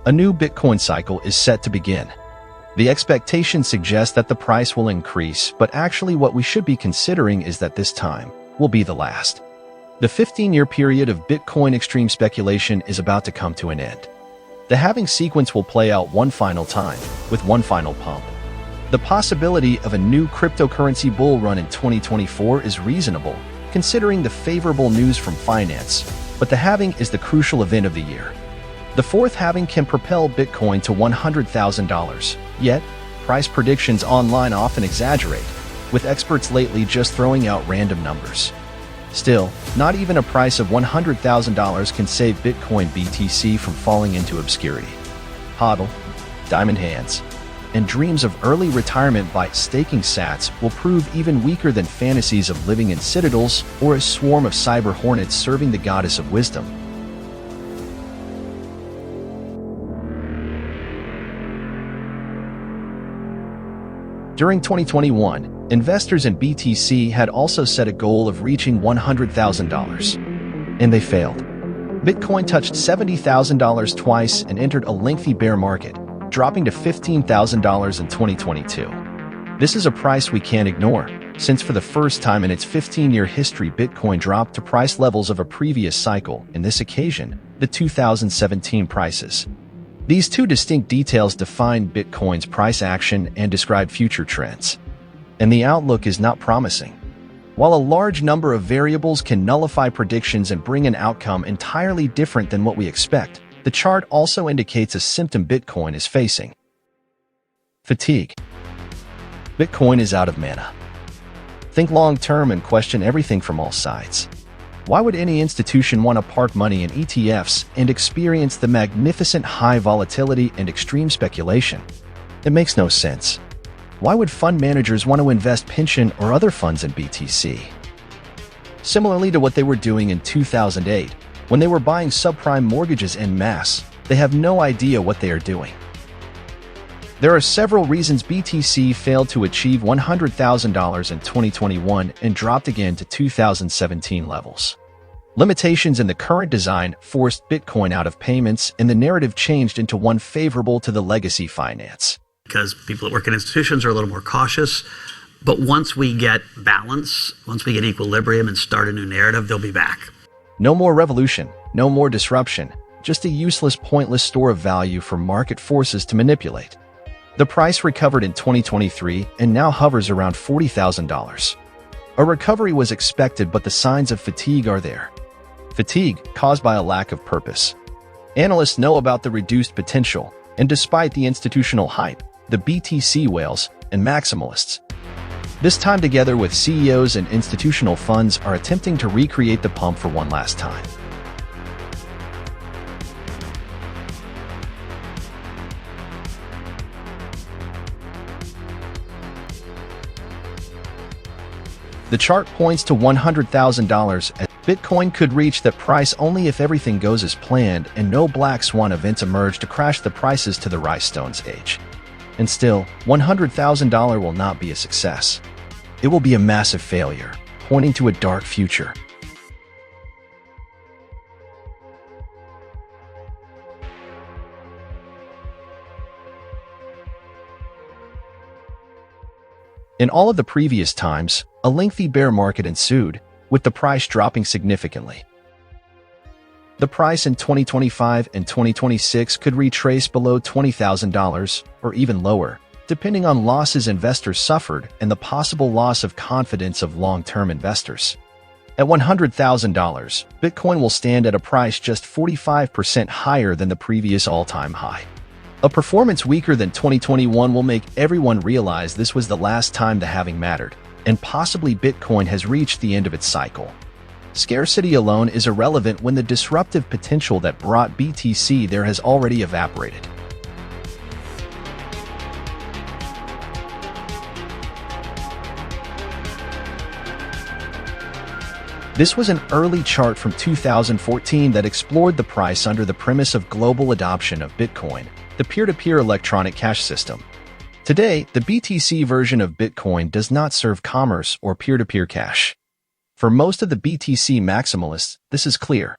A new Bitcoin cycle is set to begin. The expectation suggests that the price will increase, but actually what we should be considering is that this time will be the last. The 15-year period of Bitcoin extreme speculation is about to come to an end. The halving sequence will play out one final time, with one final pump. The possibility of a new cryptocurrency bull run in 2024 is reasonable, considering the favorable news from finance, but the halving is the crucial event of the year. The fourth halving can propel Bitcoin to $100,000, yet price predictions online often exaggerate, with experts lately just throwing out random numbers. Still, not even a price of $100,000 can save Bitcoin BTC from falling into obscurity. HODL, diamond hands, and dreams of early retirement by staking sats will prove even weaker than fantasies of living in citadels or a swarm of cyber hornets serving the goddess of wisdom. During 2021, investors in BTC had also set a goal of reaching $100,000, and they failed. Bitcoin touched $70,000 twice and entered a lengthy bear market, dropping to $15,000 in 2022. This is a price we can't ignore, since for the first time in its 15-year history, Bitcoin dropped to price levels of a previous cycle, in this occasion, the 2017 prices. These two distinct details define Bitcoin's price action and describe future trends. And the outlook is not promising. While a large number of variables can nullify predictions and bring an outcome entirely different than what we expect, the chart also indicates a symptom Bitcoin is facing: fatigue. Bitcoin is out of mana. Think long-term and question everything from all sides. Why would any institution want to park money in ETFs and experience the magnificent high volatility and extreme speculation? It makes no sense. Why would fund managers want to invest pension or other funds in BTC? Similarly to what they were doing in 2008, when they were buying subprime mortgages en masse, they have no idea what they are doing. There are several reasons BTC failed to achieve $100,000 in 2021 and dropped again to 2017 levels. Limitations in the current design forced Bitcoin out of payments, and the narrative changed into one favorable to the legacy finance. Because people that work in institutions are a little more cautious, but once we get balance, once we get equilibrium and start a new narrative, they'll be back. No more revolution, no more disruption, just a useless, pointless store of value for market forces to manipulate. The price recovered in 2023 and now hovers around $40,000. A recovery was expected, but the signs of fatigue are there. Fatigue caused by a lack of purpose. Analysts know about the reduced potential, and despite the institutional hype, the BTC whales and maximalists, this time together with CEOs and institutional funds, are attempting to recreate the pump for one last time. The chart points to $100,000 as Bitcoin could reach that price only if everything goes as planned and no black swan events emerge to crash the prices to the rhinestone stage. And still, $100,000 will not be a success. It will be a massive failure, pointing to a dark future. In all of the previous times, a lengthy bear market ensued, with the price dropping significantly. The price in 2025 and 2026 could retrace below $20,000 or even lower, depending on losses investors suffered and the possible loss of confidence of long-term investors. At $100,000, Bitcoin will stand at a price just 45% higher than the previous all-time high. A performance weaker than 2021 will make everyone realize this was the last time the halving mattered, and possibly Bitcoin has reached the end of its cycle. Scarcity alone is irrelevant when the disruptive potential that brought BTC there has already evaporated. This was an early chart from 2014 that explored the price under the premise of global adoption of Bitcoin, the peer-to-peer electronic cash system. Today, the BTC version of Bitcoin does not serve commerce or peer-to-peer cash. For most of the BTC maximalists, this is clear.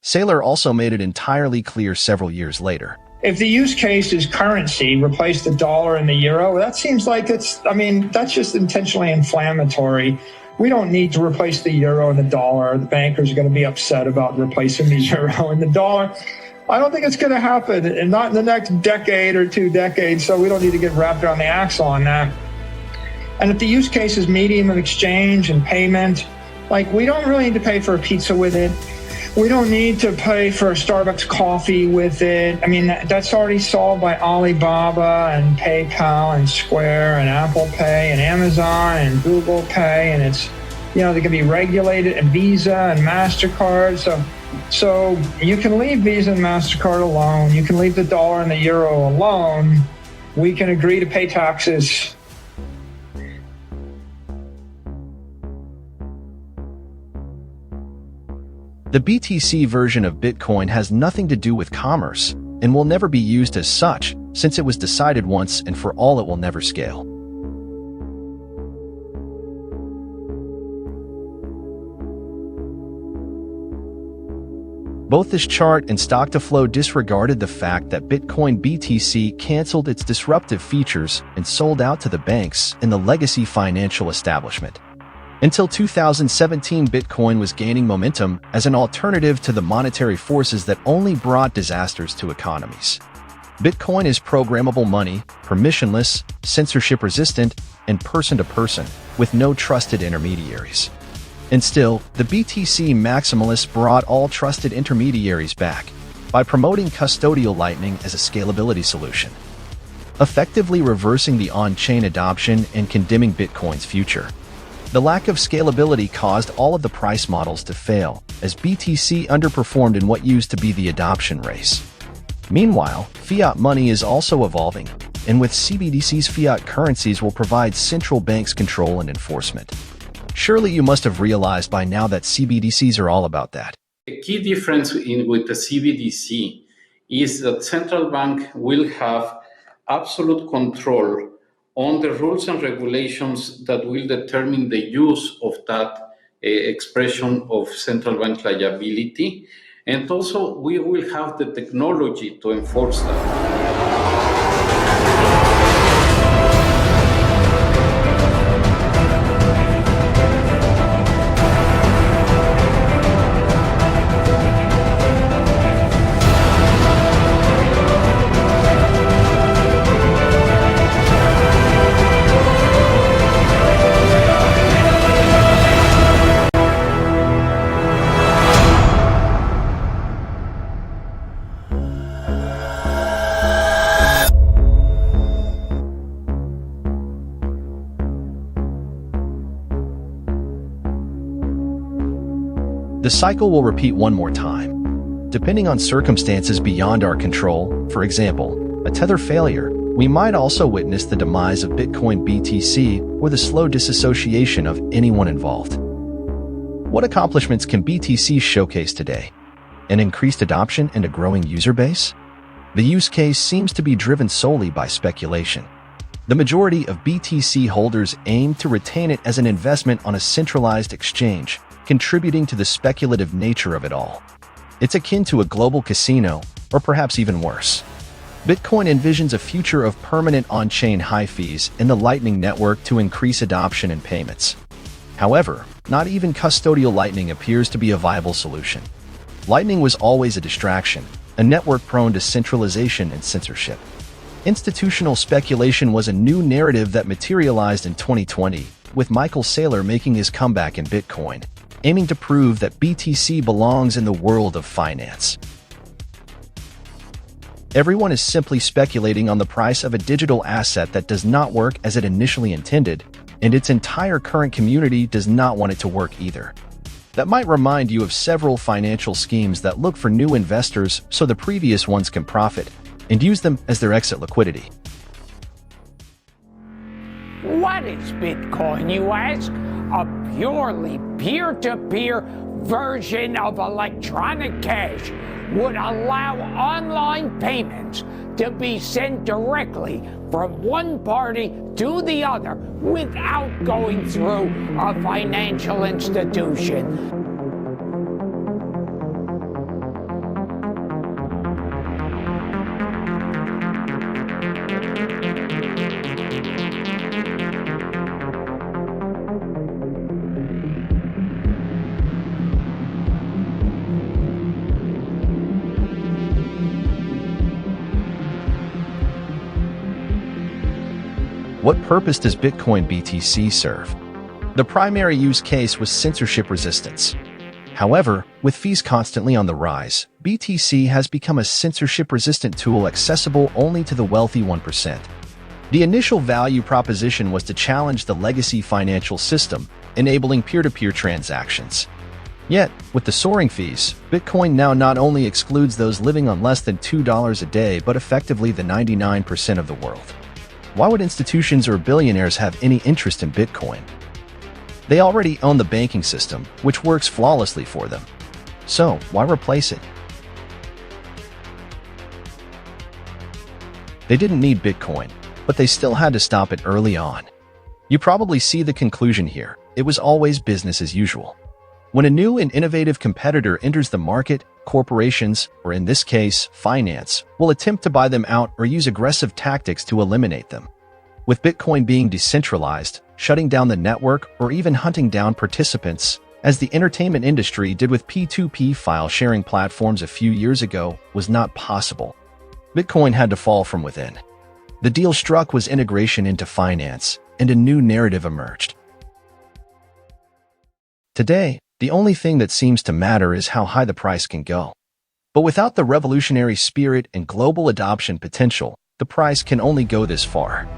Saylor also made it entirely clear several years later. if the use case is currency, replace the dollar and the euro, that seems like that's just intentionally inflammatory. We don't need to replace the euro and the dollar. The bankers are going to be upset about replacing the euro and the dollar. I don't think it's going to happen, and not in the next decade or 2 decades, so we don't need to get wrapped around the axle on that. And if the use case is medium of exchange and payment, like, we don't really need to pay for a pizza with it. We don't need to pay for a Starbucks coffee with it. I mean, that's already solved by Alibaba and PayPal and Square and Apple Pay and Amazon and Google Pay, and it's, they can be regulated, and Visa and MasterCard. So you can leave Visa and MasterCard alone. You can leave the dollar and the euro alone. We can agree to pay taxes. The BTC version of Bitcoin has nothing to do with commerce and will never be used as such, since it was decided once and for all it will never scale. Both this chart and stock-to-flow disregarded the fact that Bitcoin BTC canceled its disruptive features and sold out to the banks and the legacy financial establishment. Until 2017, Bitcoin was gaining momentum as an alternative to the monetary forces that only brought disasters to economies. Bitcoin is programmable money, permissionless, censorship-resistant, and person-to-person, with no trusted intermediaries. And still, the BTC maximalists brought all trusted intermediaries back by promoting custodial Lightning as a scalability solution, effectively reversing the on-chain adoption and condemning Bitcoin's future. The lack of scalability caused all of the price models to fail, as BTC underperformed in what used to be the adoption race. Meanwhile, fiat money is also evolving, and with CBDCs, fiat currencies will provide central banks control and enforcement. Surely you must have realized by now that CBDCs are all about that. The key difference with the CBDC is that central bank will have absolute control on the rules and regulations that will determine the use of that expression of central bank liability. And also, we will have the technology to enforce that. The cycle will repeat one more time. Depending on circumstances beyond our control, for example, a tether failure, we might also witness the demise of Bitcoin BTC or the slow disassociation of anyone involved. What accomplishments can BTC showcase today? An increased adoption and a growing user base? The use case seems to be driven solely by speculation. The majority of BTC holders aim to retain it as an investment on a centralized exchange, contributing to the speculative nature of it all. It's akin to a global casino, or perhaps even worse. Bitcoin envisions a future of permanent on-chain high fees in the Lightning Network to increase adoption and payments. However, not even custodial Lightning appears to be a viable solution. Lightning was always a distraction, a network prone to centralization and censorship. Institutional speculation was a new narrative that materialized in 2020, with Michael Saylor making his comeback in Bitcoin, aiming to prove that BTC belongs in the world of finance. Everyone is simply speculating on the price of a digital asset that does not work as it initially intended, and its entire current community does not want it to work either. That might remind you of several financial schemes that look for new investors so the previous ones can profit, and use them as their exit liquidity. What is Bitcoin, you ask? A purely peer-to-peer version of electronic cash would allow online payments to be sent directly from one party to the other without going through a financial institution. What purpose does Bitcoin BTC serve? The primary use case was censorship resistance. However, with fees constantly on the rise, BTC has become a censorship-resistant tool accessible only to the wealthy 1%. The initial value proposition was to challenge the legacy financial system, enabling peer-to-peer transactions. Yet, with the soaring fees, Bitcoin now not only excludes those living on less than $2 a day but effectively the 99% of the world. Why would institutions or billionaires have any interest in Bitcoin? They already own the banking system, which works flawlessly for them. So, why replace it? They didn't need Bitcoin, but they still had to stop it early on. You probably see the conclusion here. It was always business as usual. When a new and innovative competitor enters the market, corporations, or in this case, finance, will attempt to buy them out or use aggressive tactics to eliminate them. With Bitcoin being decentralized, shutting down the network, or even hunting down participants, as the entertainment industry did with P2P file-sharing platforms a few years ago, was not possible. Bitcoin had to fall from within. The deal struck was integration into finance, and a new narrative emerged. Today, the only thing that seems to matter is how high the price can go. But without the revolutionary spirit and global adoption potential, the price can only go this far.